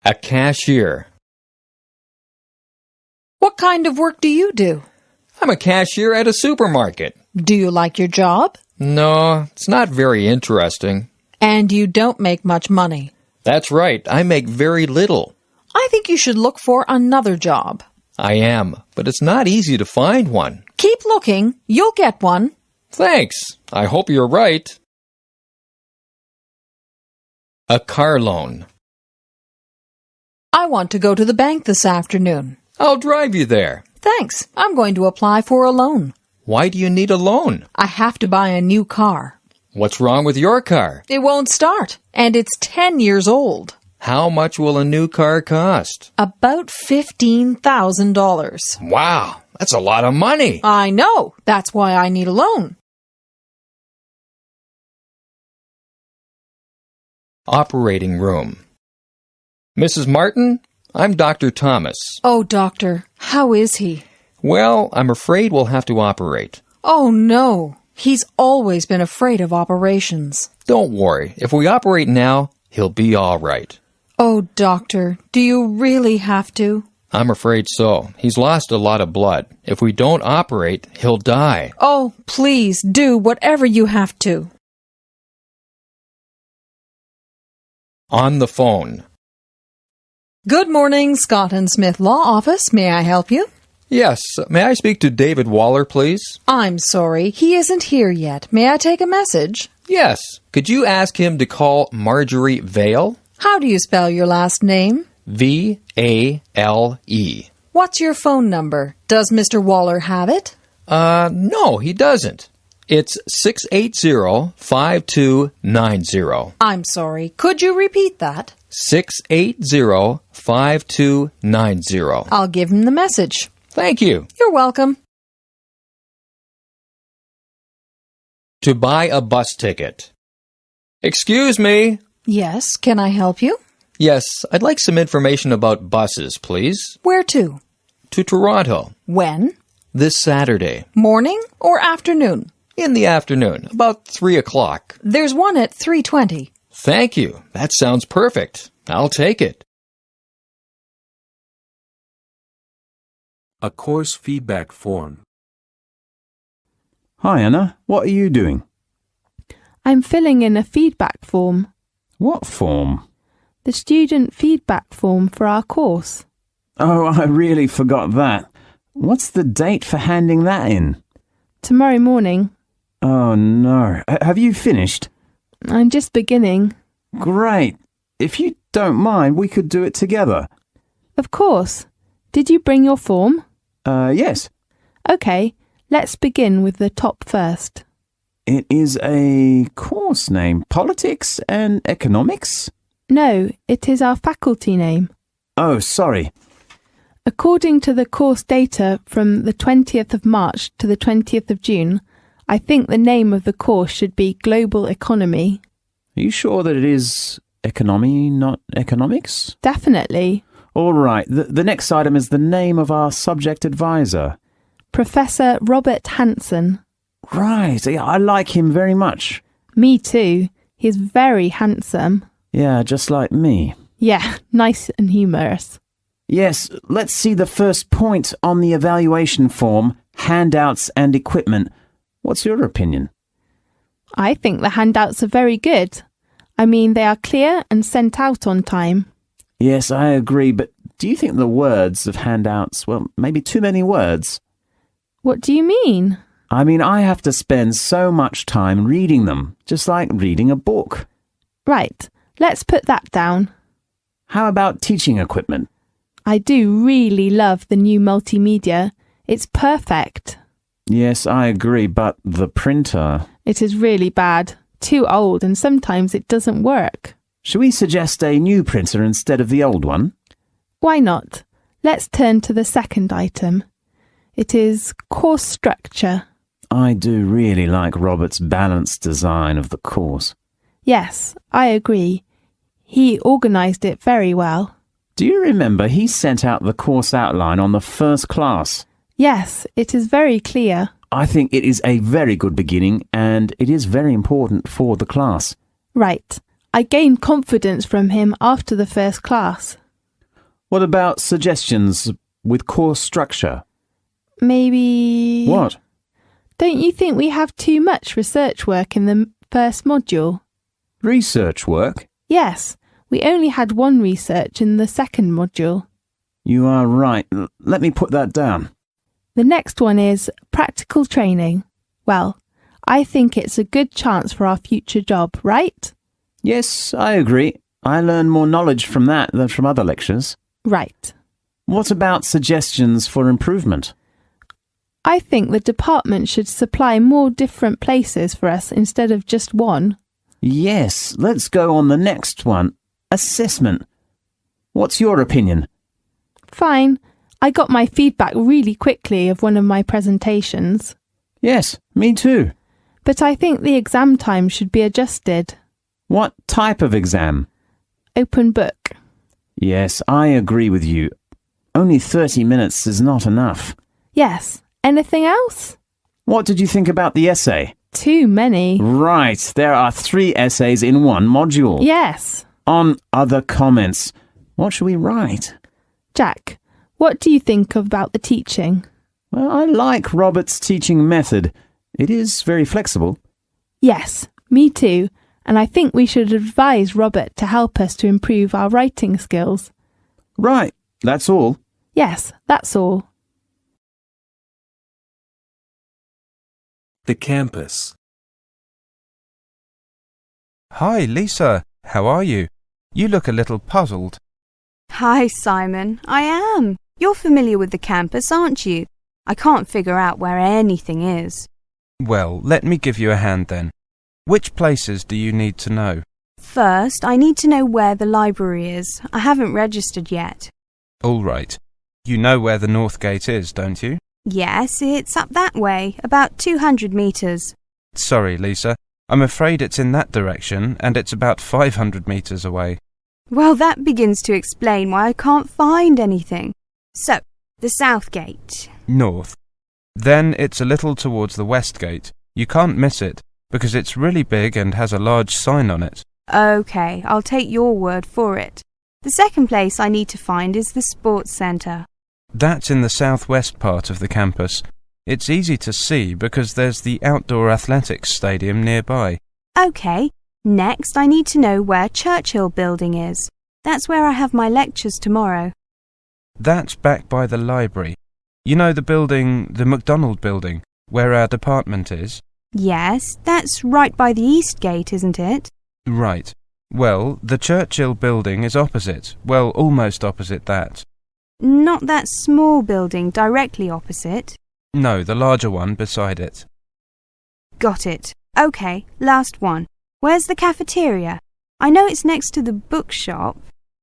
A cashier. What kind of work do you do? I'm a cashier at a supermarket. Do you like your job? No, it's not very interesting. And you don't make much money. That's right, I make very little. I think you should look for another job. I am, but it's not easy to find one. Keep looking. You'll get one. Thanks. I hope you're right. A car loan. I want to go to the bank this afternoon. I'll drive you there. Thanks. I'm going to apply for a loan. Why do you need a loan? I have to buy a new car. What's wrong with your car? It won't start, and it's 10 years old. How much will a new car cost? About $15,000. Wow, that's a lot of money. I know. That's why I need a loan. Operating room. Mrs. Martin, I'm Dr. Thomas. Oh, doctor, how is he? Well, I'm afraid we'll have to operate. Oh, no. He's always been afraid of operations. Don't worry. If we operate now, he'll be all right. Oh, doctor, do you really have to? I'm afraid so. He's lost a lot of blood. If we don't operate, he'll die. Oh, please do whatever you have to. On the phone. Good morning, Scott and Smith Law Office. May I help you? Yes, may I speak to David Waller, please? I'm sorry, he isn't here yet. May I take a message? Yes. Could you ask him to call Marjorie Vale? How do you spell your last name? Vale. What's your phone number? Does Mr. Waller have it? No, he doesn't. It's 680-5290. I'm sorry, could you repeat that? 680-5290. I'll give him the message. Thank you. You're welcome. To buy a bus ticket. Excuse me. Yes, can I help you? Yes, I'd like some information about buses, please. Where to? To Toronto. When? This Saturday. Morning or afternoon? In the afternoon, about 3 o'clock. There's one at 3:20. Thank you. That sounds perfect. I'll take it. A course feedback form. Hi, Anna. What are you doing? I'm filling in a feedback form. What form? The student feedback form for our course. Oh, I really forgot that. What's the date for handing that in? Tomorrow morning. Oh, no. Have you finished? I'm just beginning. Great. If you don't mind, we could do it together. Of course. Did you bring your form? Yes. OK, let's begin with the top first. It is a course name, Politics and Economics? No, it is our faculty name. Oh, sorry. According to the course data from the 20th of March to the 20th of June, I think the name of the course should be Global Economy. Are you sure that it is economy, not economics? Definitely. All right. The next item is the name of our subject advisor. Professor Robert Hanson. Right. Yeah, I like him very much. Me too. He's very handsome. Yeah, just like me. Yeah, nice and humorous. Yes, let's see the first point on the evaluation form, handouts and equipment. What's your opinion? I think the handouts are very good. I mean, they are clear and sent out on time. Yes, I agree, but do you think the words of handouts, well, maybe too many words? What do you mean? I mean, I have to spend so much time reading them, just like reading a book. Right, let's put that down. How about teaching equipment? I do really love the new multimedia. It's perfect. Yes, I agree, but the printer... It is really bad. Too old, and sometimes it doesn't work. Should we suggest a new printer instead of the old one? Why not? Let's turn to the second item. It is course structure. I do really like Robert's balanced design of the course. Yes, I agree. He organised it very well. Do you remember he sent out the course outline on the first class? Yes, it is very clear. I think it is a very good beginning and it is very important for the class. Right. I gained confidence from him after the first class. What about suggestions with course structure? Maybe... What? Don't you think we have too much research work in the first module? Research work? Yes, we only had one research in the second module. You are right. Let me put that down. The next one is practical training. Well, I think it's a good chance for our future job, right? Yes, I agree. I learn more knowledge from that than from other lectures. Right. What about suggestions for improvement? I think the department should supply more different places for us instead of just one. Yes, let's go on the next one. Assessment. What's your opinion? Fine. I got my feedback really quickly of one of my presentations. Yes, me too. But I think the exam time should be adjusted. What type of exam? Open book. Yes, I agree with you. Only 30 minutes is not enough. Yes. Anything else? What did you think about the essay? Too many. Right, there are 3 essays in one module. Yes. On other comments. What shall we write? Jack, what do you think about the teaching? Well, I like Robert's teaching method. It is very flexible. Yes, me too. And I think we should advise Robert to help us to improve our writing skills. Right, that's all. Yes, that's all. The campus. Hi, Lisa. How are you? You look a little puzzled. Hi, Simon. I am. You're familiar with the campus, aren't you? I can't figure out where anything is. Well, let me give you a hand then. Which places do you need to know? First, I need to know where the library is. I haven't registered yet. All right. You know where the North Gate is, don't you? Yes, it's up that way, about 200 metres. Sorry, Lisa. I'm afraid it's in that direction, and it's about 500 metres away. Well, that begins to explain why I can't find anything. So, the South Gate. North. Then it's a little towards the West Gate. You can't miss it, because it's really big and has a large sign on it. OK, I'll take your word for it. The second place I need to find is the Sports Centre. That's in the southwest part of the campus. It's easy to see because there's the outdoor athletics stadium nearby. OK, next I need to know where Churchill Building is. That's where I have my lectures tomorrow. That's back by the library. You know the building, the McDonald building, where our department is? Yes, that's right by the East Gate, isn't it? Right. Well, the Churchill building is opposite. Well, almost opposite that. Not that small building directly opposite. No, the larger one beside it. Got it. OK, last one. Where's the cafeteria? I know it's next to the bookshop.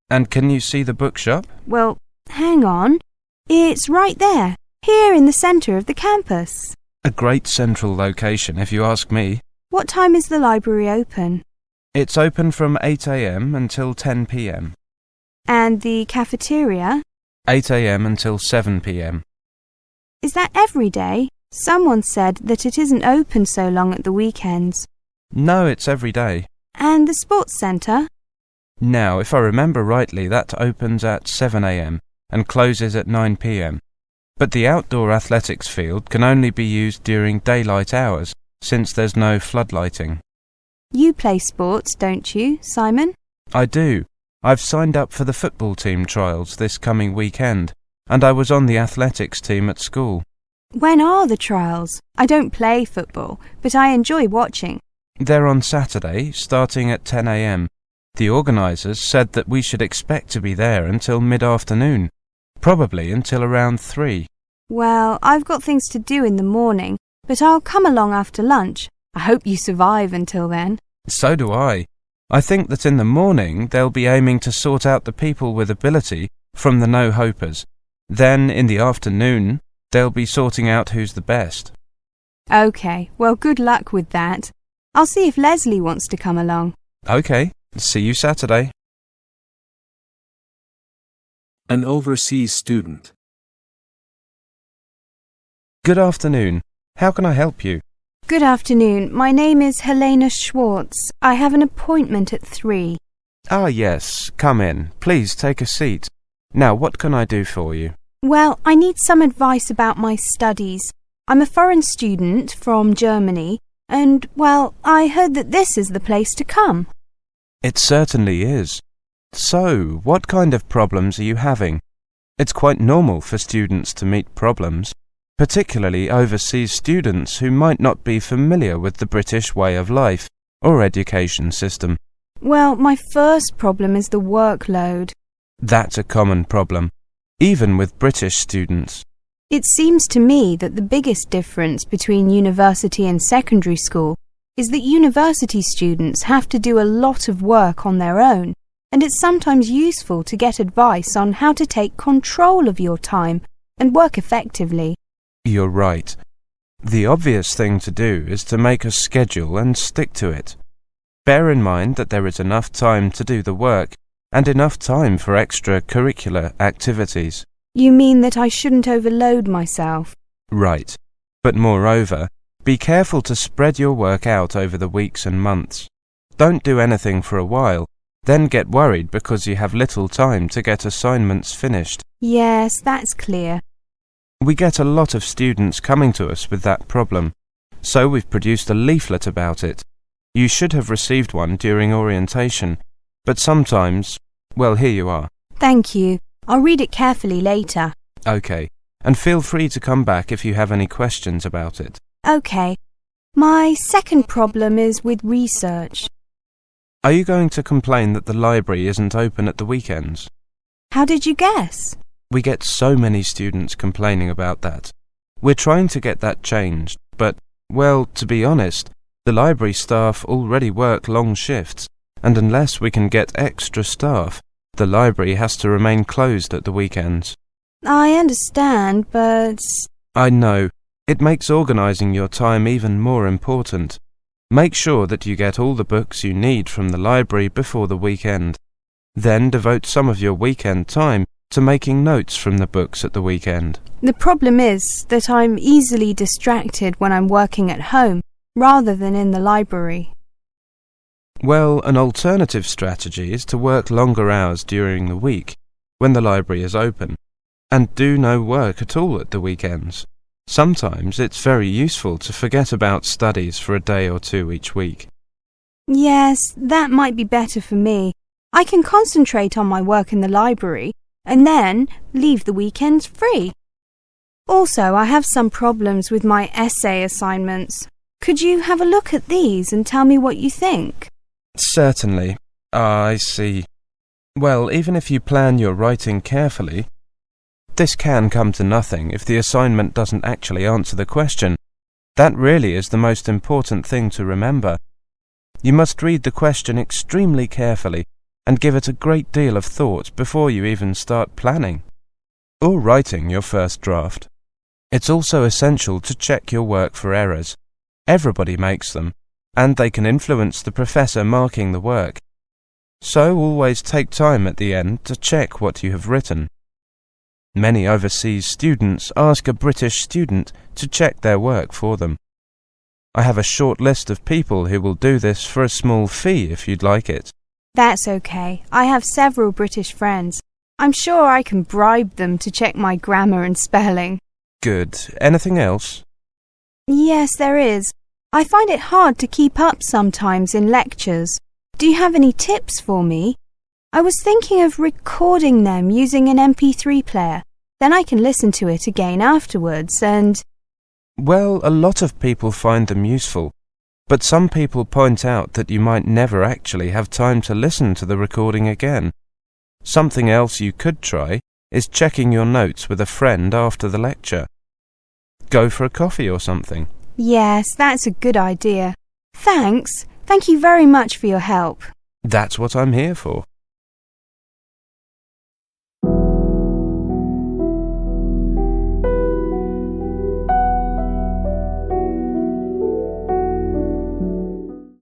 And can you see the bookshop? Well, hang on. It's right there, here in the centre of the campus. A great central location, if you ask me. What time is the library open? It's open from 8 a.m. until 10 p.m. And the cafeteria? 8 a.m. until 7 p.m. Is that every day? Someone said that it isn't open so long at the weekends. No, it's every day. And the sports centre? Now, if I remember rightly, that opens at 7 a.m. and closes at 9 p.m. But the outdoor athletics field can only be used during daylight hours, since there's no floodlighting. You play sports, don't you, Simon? I do. I've signed up for the football team trials this coming weekend, and I was on the athletics team at school. When are the trials? I don't play football, but I enjoy watching. They're on Saturday, starting at 10 a.m. The organisers said that we should expect to be there until mid-afternoon, probably until around 3. Well, I've got things to do in the morning, but I'll come along after lunch. I hope you survive until then. So do I. I think that in the morning they'll be aiming to sort out the people with ability from the no-hopers. Then, in the afternoon, they'll be sorting out who's the best. OK, well, good luck with that. I'll see if Leslie wants to come along. OK, see you Saturday. An overseas student. Good afternoon. How can I help you? Good afternoon. My name is Helena Schwartz. I have an appointment at 3. Ah, yes. Come in. Please take a seat. Now, what can I do for you? Well, I need some advice about my studies. I'm a foreign student from Germany, and, well, I heard that this is the place to come. It certainly is. So, what kind of problems are you having? It's quite normal for students to meet problems, particularly overseas students who might not be familiar with the British way of life or education system. Well, my first problem is the workload. That's a common problem, even with British students. It seems to me that the biggest difference between university and secondary school is that university students have to do a lot of work on their own, and it's sometimes useful to get advice on how to take control of your time and work effectively. You're right. The obvious thing to do is to make a schedule and stick to it. Bear in mind that there is enough time to do the work and enough time for extracurricular activities. You mean that I shouldn't overload myself? Right. But moreover, be careful to spread your work out over the weeks and months. Don't do anything for a while, then get worried because you have little time to get assignments finished. Yes, that's clear. We get a lot of students coming to us with that problem, so we've produced a leaflet about it. You should have received one during orientation, but sometimes, well, here you are. Thank you. I'll read it carefully later. Okay, and feel free to come back if you have any questions about it. Okay. My second problem is with research. Are you going to complain that the library isn't open at the weekends? How did you guess? We get so many students complaining about that. We're trying to get that changed, but, well, to be honest, the library staff already work long shifts, and unless we can get extra staff, the library has to remain closed at the weekends. I understand, but... I know. It makes organising your time even more important. Make sure that you get all the books you need from the library before the weekend. Then devote some of your weekend time to making notes from the books at the weekend. The problem is that I'm easily distracted when I'm working at home, rather than in the library. Well, an alternative strategy is to work longer hours during the week, when the library is open, and do no work at all at the weekends. Sometimes it's very useful to forget about studies for a day or two each week. Yes, that might be better for me. I can concentrate on my work in the library, and then leave the weekends free. Also, I have some problems with my essay assignments. Could you have a look at these and tell me what you think? Certainly. I see. Well, even if you plan your writing carefully, this can come to nothing if the assignment doesn't actually answer the question. That really is the most important thing to remember. You must read the question extremely carefully and give it a great deal of thought before you even start planning or writing your first draft. It's also essential to check your work for errors. Everybody makes them, and they can influence the professor marking the work. So always take time at the end to check what you have written. Many overseas students ask a British student to check their work for them. I have a short list of people who will do this for a small fee if you'd like it. That's okay. I have several British friends. I'm sure I can bribe them to check my grammar and spelling. Good. Anything else? Yes, there is. I find it hard to keep up sometimes in lectures. Do you have any tips for me? I was thinking of recording them using an MP3 player. Then I can listen to it again afterwards and... Well, a lot of people find them useful, but some people point out that you might never actually have time to listen to the recording again. Something else you could try is checking your notes with a friend after the lecture. Go for a coffee or something. Yes, that's a good idea. Thanks. Thank you very much for your help. That's what I'm here for.